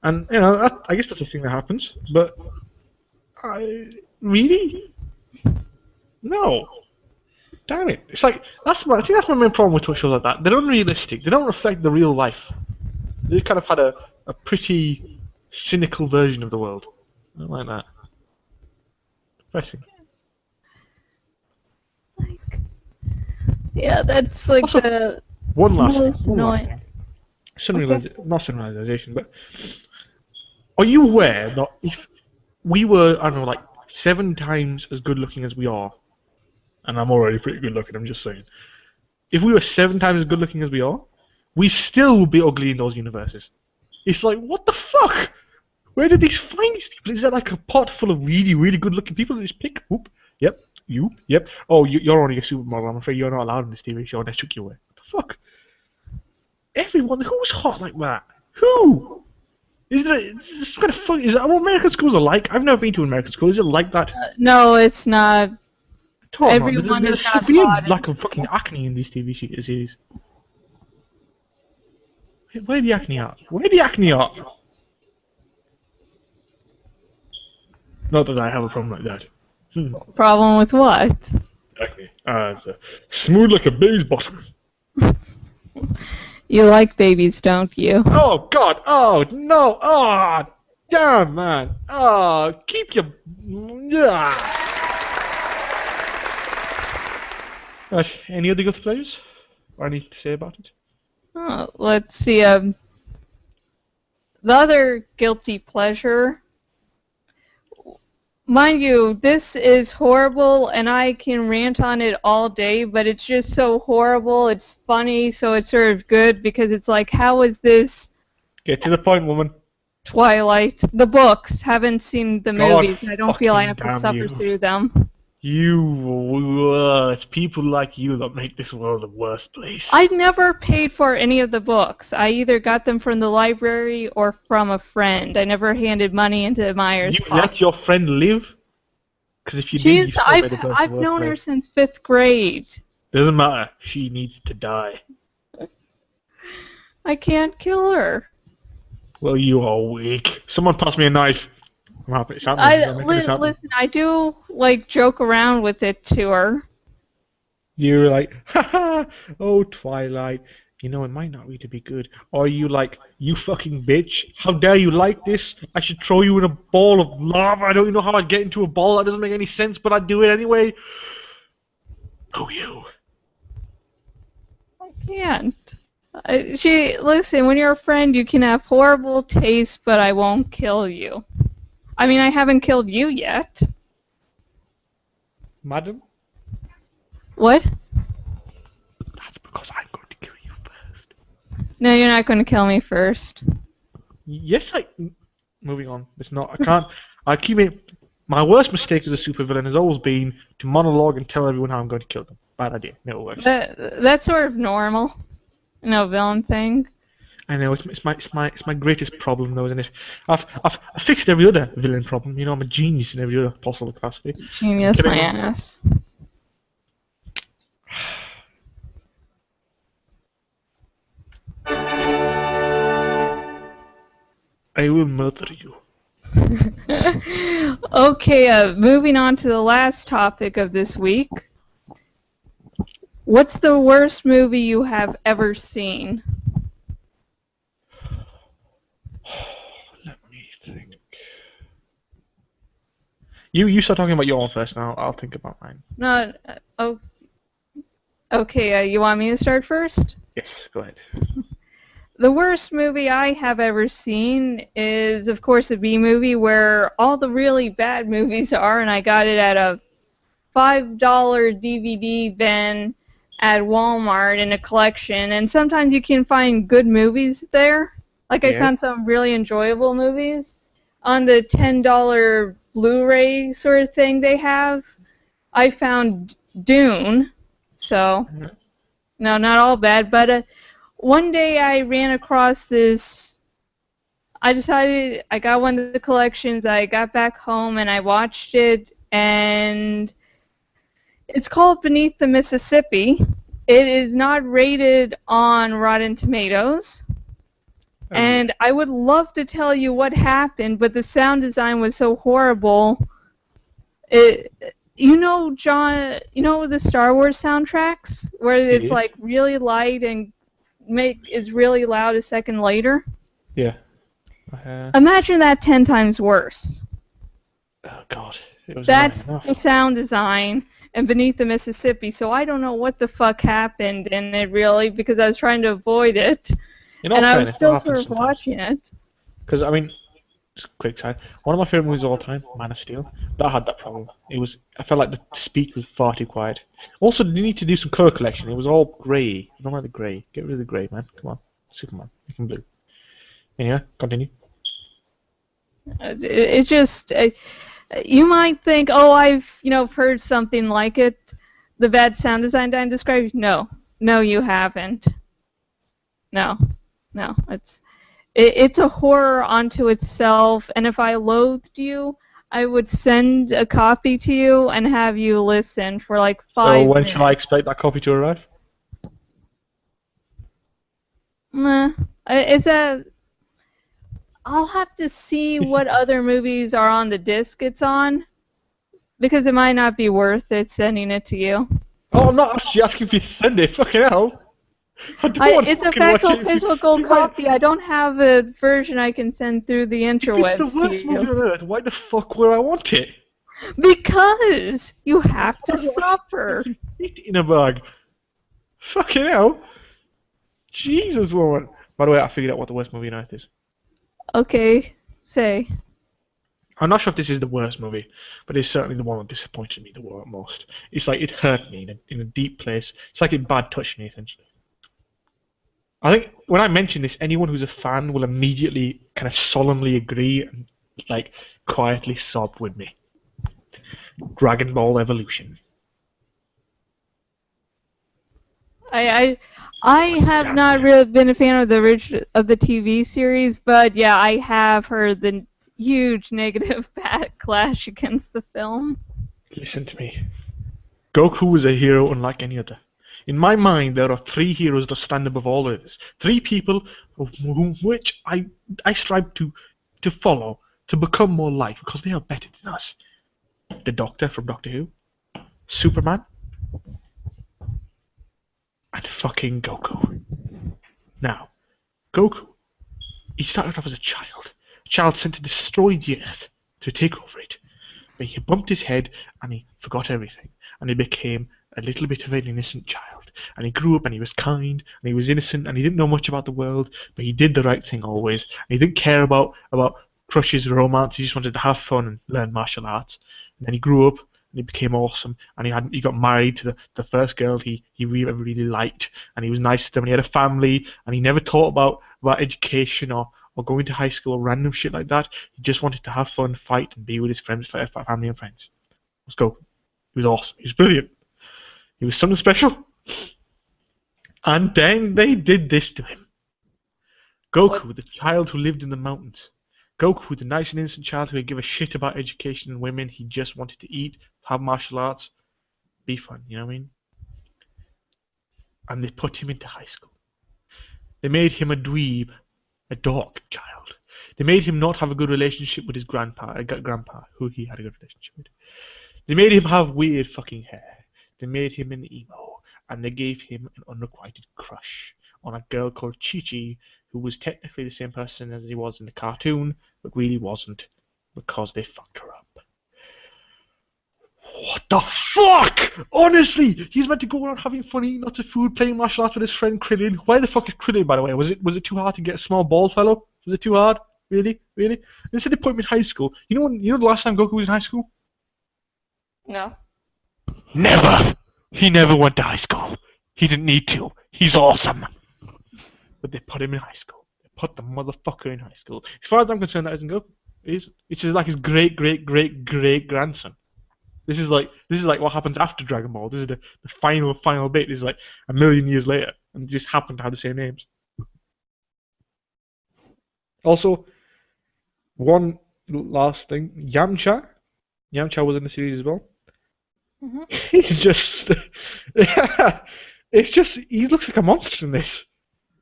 And, you know, I guess that's a thing that happens, but... Really? No. Damn it. It's like, I think that's my main problem with shows like that. They're unrealistic. They don't reflect the real life. They kind of had a pretty cynical version of the world. I don't like that. Depressing. Yeah, that's like also, the one last thing. Not summarization, but are you aware that if we were, I don't know, like 7 times as good looking as we are, and I'm already pretty good looking, I'm just saying, if we were 7 times as good looking as we are, we still would be ugly in those universes. It's like, what the fuck? Where did these find these people? Is that like a pot full of really, really good looking people that just pick? Oop, yep, you, yep. Oh, you're only a supermodel. I'm afraid you're not allowed in this TV show. They took you away. What the fuck? Everyone, who's hot like that? Who? Is it's kind of funny. Is that what American schools are like? I've never been to an American school. Is it like that? No, it's not. Everyone is not severe lack of fucking acne in these TV series. Where the acne at? Where the acne at? Not that I have a problem like that. Problem with what? Acne. It's smooth like a baby's bottom. You like babies, don't you? Oh God! Oh no! Oh damn, man! Oh, keep your. Any other guilty pleasures? Or anything to say about it? Oh, let's see. The other guilty pleasure. Mind you, this is horrible, and I can rant on it all day, but it's just so horrible, it's funny, so it's sort of good, because it's like, how is this... Get to the point, woman. Twilight. The books. Haven't seen the movies. I don't feel I have to suffer through them. It's people like you that make this world a worse place. I never paid for any of the books. I either got them from the library or from a friend. I never handed money into Myers' pocket. You let your friend live? Because if you did, I've known her since 5th grade. Doesn't matter. She needs to die. I can't kill her. Well, you are weak. Someone pass me a knife. Listen, I do like joke around with it to her. You're like, haha, oh Twilight, you know it might not really be good. Or you like, you fucking bitch, how dare you like this? I should throw you in a ball of lava. I don't even know how I'd get into a ball. That doesn't make any sense, but I'd do it anyway. Oh, you. I can't. Listen, when you're a friend, you can have horrible taste, but I won't kill you. I mean, I haven't killed you yet. Madam? What? That's because I'm going to kill you first. No, you're not going to kill me first. Yes, Moving on. It's not. I can't. I keep it. My worst mistake as a supervillain has always been to monologue and tell everyone how I'm going to kill them. Bad idea. Never works. That's sort of normal. No villain thing. I know it's my greatest problem though, isn't it? I've fixed every other villain problem. You know, I'm a genius in every other possible capacity. Genius, my ass. I will murder you. Okay, moving on to the last topic of this week. What's the worst movie you have ever seen? Let me think. You start talking about your own first, now I'll think about mine. No. Okay. You want me to start first? Yes, go ahead. The worst movie I have ever seen is, of course, a B movie where all the really bad movies are, and I got it at a $5 DVD bin at Walmart in a collection, and sometimes you can find good movies there. Like I Yeah. found some really enjoyable movies on the $10 Blu-ray sort of thing they have. I found Dune, so no, not all bad. But one day I ran across this. I decided I got one of the collections. I got back home and I watched it, and it's called Beneath the Mississippi. It is not rated on Rotten Tomatoes. And I would love to tell you what happened, but the sound design was so horrible. John, the Star Wars soundtracks where it's Yeah. like really light and is really loud a second later. Yeah. Imagine that 10 times worse. Oh God. It was That's not enough. the sound design and Beneath the Mississippi. So I don't know what the fuck happened in it really, because I was trying to avoid it. In all And I fairness, was still that sort happens of watching it. Because I mean, just a quick side. One of my favorite movies of all time, Man of Steel. That had that problem. I felt like the speak was far too quiet. Also, you need to do some color correction. It was all grey. I don't like the grey. Get rid of the grey, man. Come on, Superman, make him blue. Anyway, continue. It just, you might think, oh, I've heard something like it. The bad sound design Dan described. No, you haven't. No, it's a horror unto itself. And if I loathed you, I would send a copy to you and have you listen for like 5 So minutes. when shall I expect that copy to arrive? I'll have to see what other movies are on the disc it's on, because it might not be worth it sending it to you. Oh, I'm not actually asking for you to send it. Fucking hell. It's a factual physical copy. I don't have a version I can send through the interwebs If it's the worst movie on earth, why the fuck would I want it? Because you have to suffer. Eat in a bag. Fucking hell. Jesus, woman. By the way, I figured out what the worst movie on earth is. Okay, say. I'm not sure if this is the worst movie, but it's certainly the one that disappointed me the most. It's like it hurt me in a deep place. It's like it bad touched me, essentially. I think when I mention this, anyone who's a fan will immediately kind of solemnly agree and like quietly sob with me. Dragon Ball Evolution. I have not really been a fan of the TV series, but yeah, I have heard the huge negative backlash against the film. Listen to me. Goku was a hero unlike any other. In my mind, there are 3 heroes that stand above all others. 3 people which I strive to follow, to become more like, because they are better than us. The Doctor from Doctor Who, Superman, and fucking Goku. Now, Goku, he started off as a child sent to destroy the Earth, to take over it. But he bumped his head and he forgot everything, and he became a little bit of an innocent child. And he grew up and he was kind and he was innocent and he didn't know much about the world, but he did the right thing always. And he didn't care about crushes or romance. He just wanted to have fun and learn martial arts. And then he grew up and he became awesome, and he got married to the first girl he really liked, and he was nice to them, and he had a family, and he never thought about education or going to high school or random shit like that. He just wanted to have fun, fight, and be with his friends, family and friends. Let's go. He was awesome. He was brilliant. He was something special. And then they did this to him. Goku, the child who lived in the mountains. Goku, the nice and innocent child who didn't give a shit about education and women. He just wanted to eat, have martial arts, be fun, you know what I mean? And they put him into high school. They made him a dweeb, a dork child. They made him not have a good relationship with his grandpa, who he had a good relationship with. They made him have weird fucking hair. They made him an emo, and they gave him an unrequited crush on a girl called Chi-Chi, who was technically the same person as he was in the cartoon, but really wasn't, because they fucked her up. What the fuck? Honestly, he's meant to go around having fun, eating lots of food, playing martial arts with his friend Krillin. Why the fuck is Krillin, by the way? Was it too hard to get a small bald fellow? Was it too hard? Really? Instead they put him in high school. You know the last time Goku was in high school? No. Never! He never went to high school. He didn't need to. He's awesome. But they put him in high school. They put the motherfucker in high school. As far as I'm concerned, that isn't good. It's just like his great grandson. This is like what happens after Dragon Ball. This is the final bit. This is like a million years later, and they just happen to have the same names. Also, one last thing, Yamcha was in the series as well. Mm-hmm. He's just, it's just he looks like a monster in this.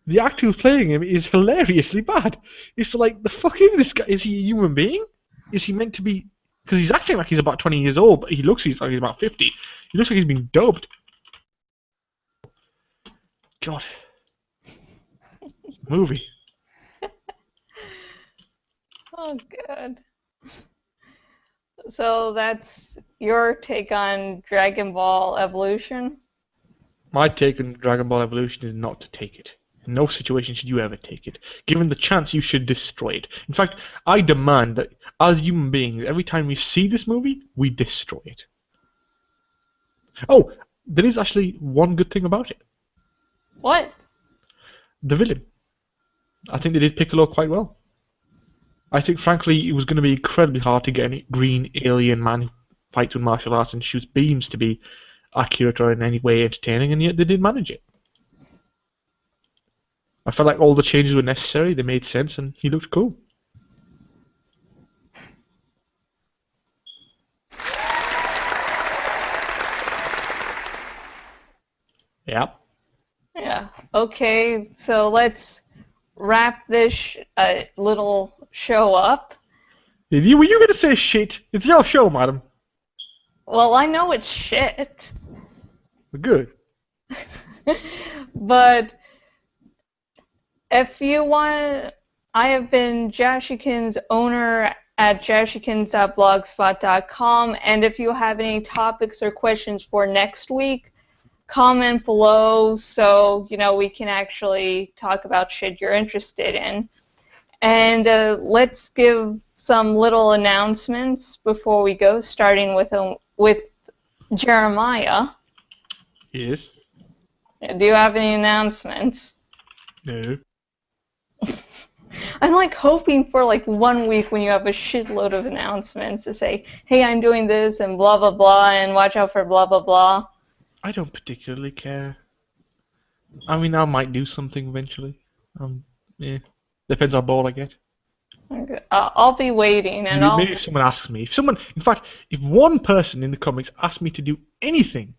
The actor who's playing him is hilariously bad. It's like, the fuck is this guy? Is he a human being? Is he meant to be? Because he's acting like he's about 20 years old, but he looks like he's about 50. He looks like he's been dubbed. God. Movie. Oh, God. So that's your take on Dragon Ball Evolution? My take on Dragon Ball Evolution is not to take it. In no situation should you ever take it. Given the chance, you should destroy it. In fact, I demand that, as human beings, every time we see this movie, we destroy it. Oh, there is actually one good thing about it. What? The villain. I think they did Piccolo quite well. I think, frankly, it was going to be incredibly hard to get any green alien man who fights with martial arts and shoots beams to be accurate or in any way entertaining, and yet they did manage it. I felt like all the changes were necessary, they made sense, and he looked cool. Yeah. Yeah. Okay, so let's wrap this little show up. Were you going to say shit? It's your show, madam. Well, I know it's shit. Good. But if you want, I have been Jashikins owner at jashikins.blogspot.com, and if you have any topics or questions for next week, comment below so we can actually talk about shit you're interested in. And let's give some little announcements before we go, starting with Jeremiah. Yes. Do you have any announcements? No. I'm like hoping for like 1 week when you have a shitload of announcements to say, hey, I'm doing this and blah blah blah and watch out for blah blah blah. I don't particularly care. I mean, I might do something eventually. Yeah. Depends how bored I get. Okay. I'll be waiting, and Maybe if someone asks me. In fact, if one person in the comments asks me to do anything,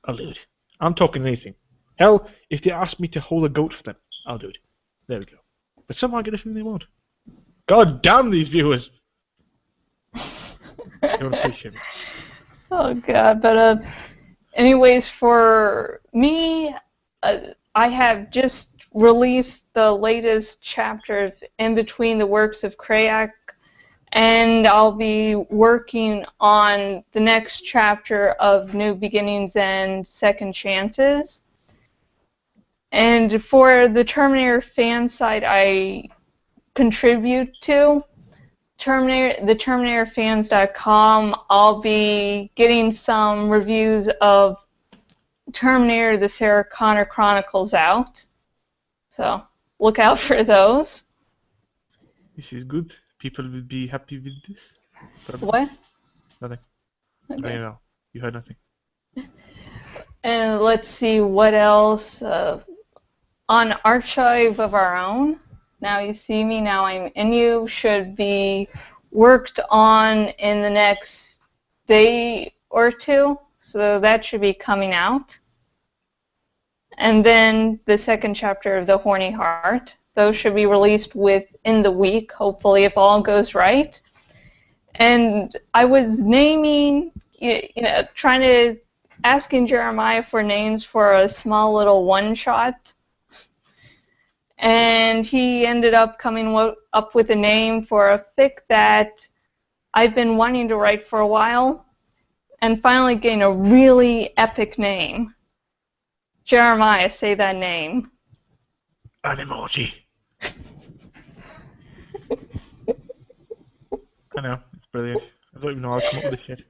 I'll do it. I'm talking anything. Hell, if they ask me to hold a goat for them, I'll do it. There we go. But somehow I get everything they want. God damn these viewers! They don't appreciate me. Oh God, but anyways, for me, I have just released the latest chapter in between the works of Krayak, and I'll be working on the next chapter of New Beginnings and Second Chances. And for the Terminator fan site I contribute to, theterminatorfans.com, I'll be getting some reviews of Terminator: The Sarah Connor Chronicles out. So look out for those. This is good. People will be happy with this. Probably. What? Nothing. Okay. I don't know. You heard nothing. And let's see what else. On Archive of Our Own, Now You See Me, Now I'm in You, should be worked on in the next day or two. So that should be coming out. And then the second chapter of The Horny Heart. Those should be released within the week, hopefully, if all goes right. And I was naming, asking Jeremiah for names for a small little one-shot. And he ended up coming up with a name for a fic that I've been wanting to write for a while, and finally getting a really epic name. Jeremiah, say that name. An emoji. I know, it's brilliant. I don't even know how to come up with this shit.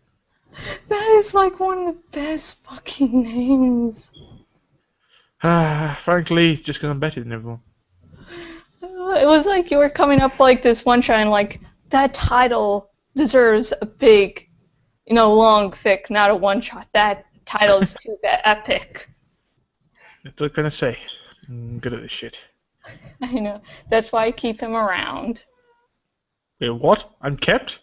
That is like one of the best fucking names. Frankly, just because I'm better than everyone. It was like you were coming up like this one shot and like, that title deserves a big, long fic, not a one shot. That title is too epic. What can I say? I'm good at this shit. I know. That's why I keep him around. Wait, what? I'm kept?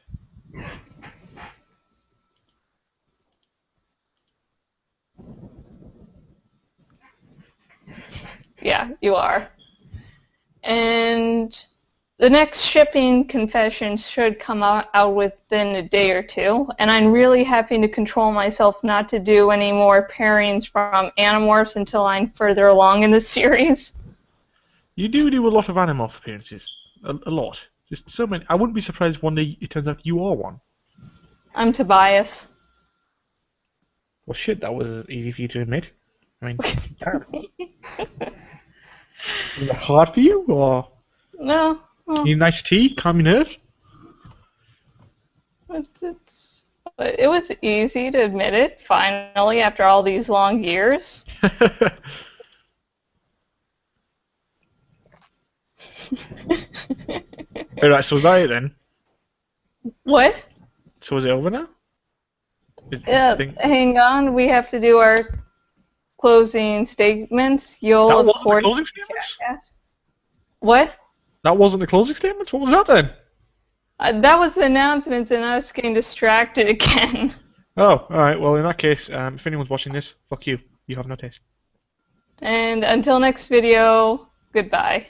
Yeah, you are. And the next shipping confession should come out within a day or two, and I'm really having to control myself not to do any more pairings from Animorphs until I'm further along in the series. You do a lot of Animorph appearances. A lot. Just so many. I wouldn't be surprised one day it turns out you are one. I'm Tobias. Well, shit, that was easy for you to admit. I mean, damn. Was it hard for you, or No, well, need a nice tea, calm your nerves? it was easy to admit it, finally, after all these long years. Alright, so was that it then? What? So is it over now? Hang on, we have to do our closing statements. You'll, That of wasn't the course, closing statements? jackass. What? That wasn't the closing statements? What was that then? That was the announcements, and I was getting distracted again. Oh, alright, well in that case, if anyone's watching this, fuck you. You have no taste. And until next video, goodbye.